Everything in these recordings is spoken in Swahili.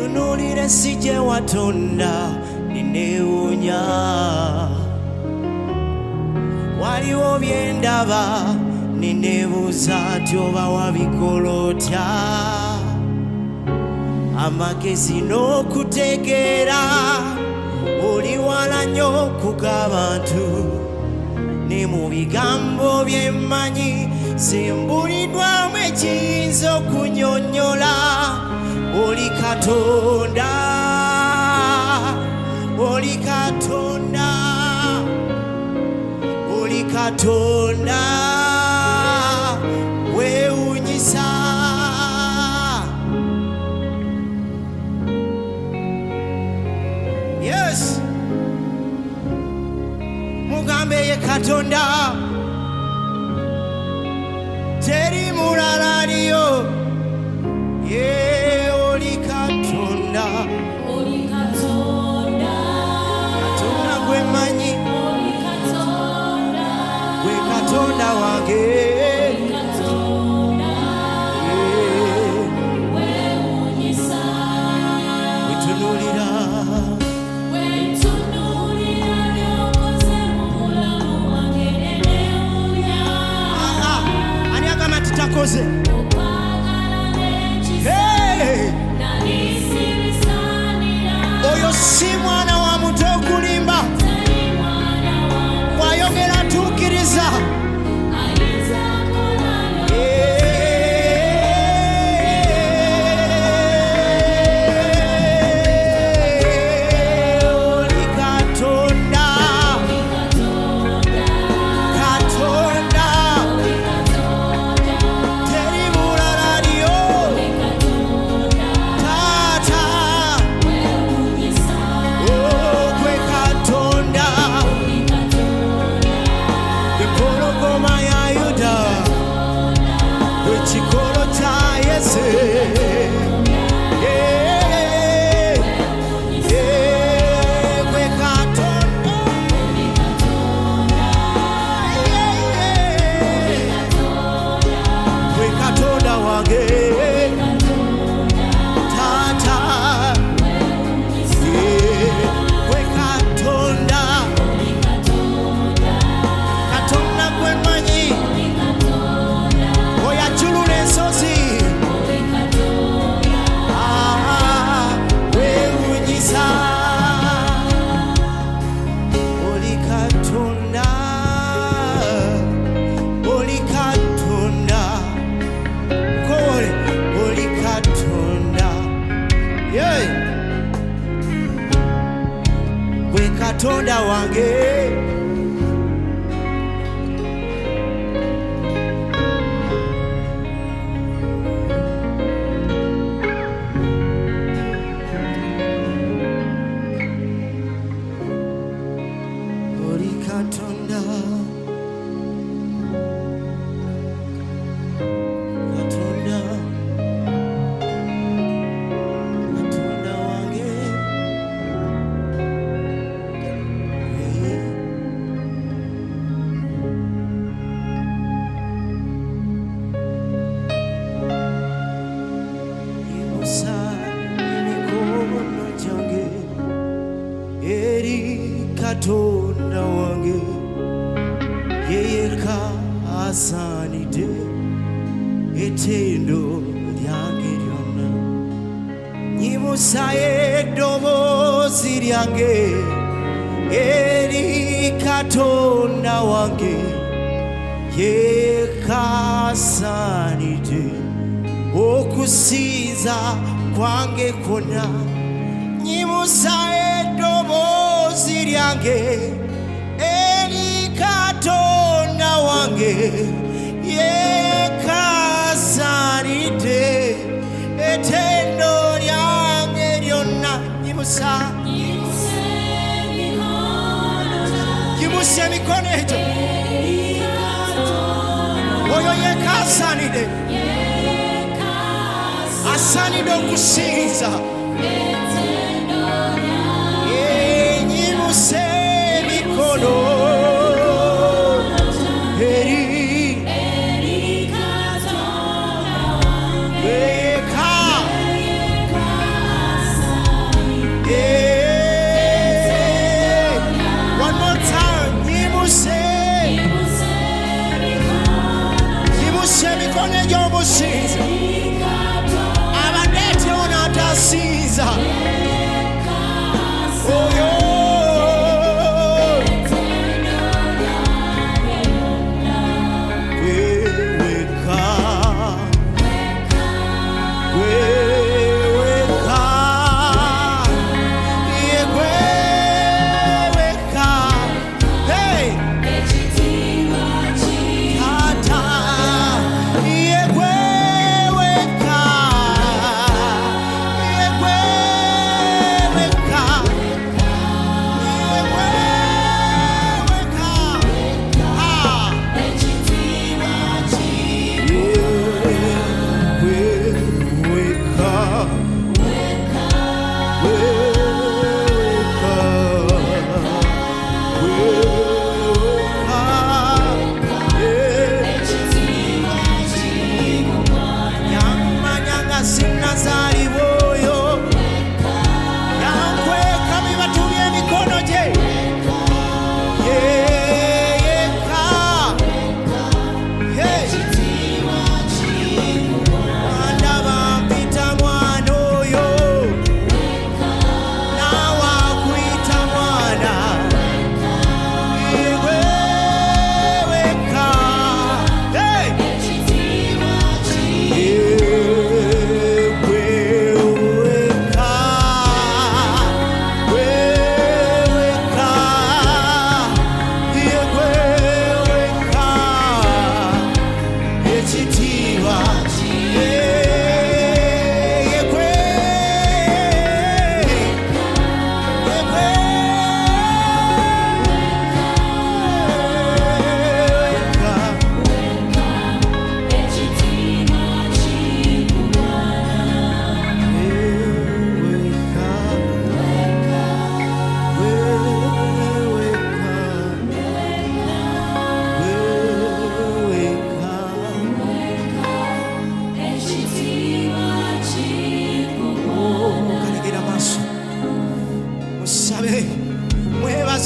Wetunulire sije watonda ninewunya waliwo byendaba ninebuuza ati oba wabikola otya amagezi n'okutegeera oli wala nnyo okug'abantu ne mu bigambo byemmanyi simbuliddwamu ekiyinza okunnyonnyola oli Katonda oli Katonda oli Katonda weewuunyisa yes mugambe ye Katonda teri mulala aliyo ye oli Katonda Katonda gwemanyi gwe Katonda wange wetunulira ani agamba titakoze oyo si mwana wa muntu okulimba bw'ayogera tuukiriza oli Katonda Katonda teri mulala aliyo taata gwe Katonda empologoma ya Yuda gwe kikolo kya Yese gwe Katonda gwe Katonda wange taata gwe Katonda Katonda gwemanyi oyajulula ensozi weewuunyisa oli Katonda oli Katonda kole oli Katonda gwe Katonda wange oli Katonda Katonda Katonda wange yimusa emikono gyange eri Katonda wange yeyeka asaanidde ettendo lyange lyonna nyimusa eddoboozi lyange eri Katonda wange yeyeka asaanidde okusinza kwange kwonna nyimusa eddoboozi lyange eri Katonda wange yekka asaanidde ettendo lyange lyonna nyimusa emikono egyo oyo yekka asaanidde asaanidde okusinza nyimusa emikono eri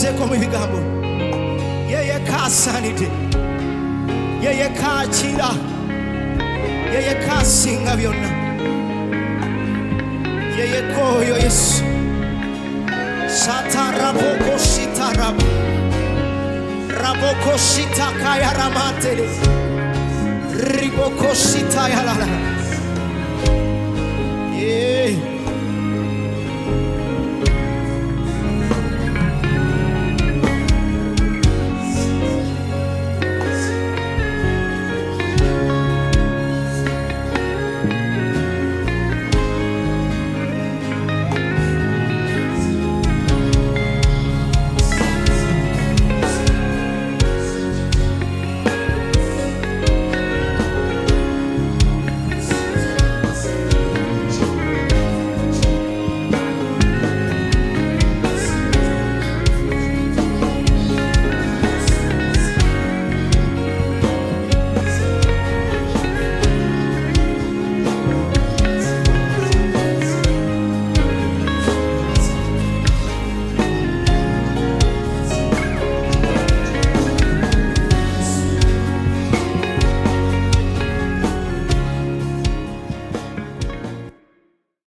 tumuseko mu bigambo. Yeye kasanide, yeye kakira, yeye kasinga byonna, yeye koyo Yesu. Sataraboko sitarab, raboko sitakaya ramatele, riboko sitaya la.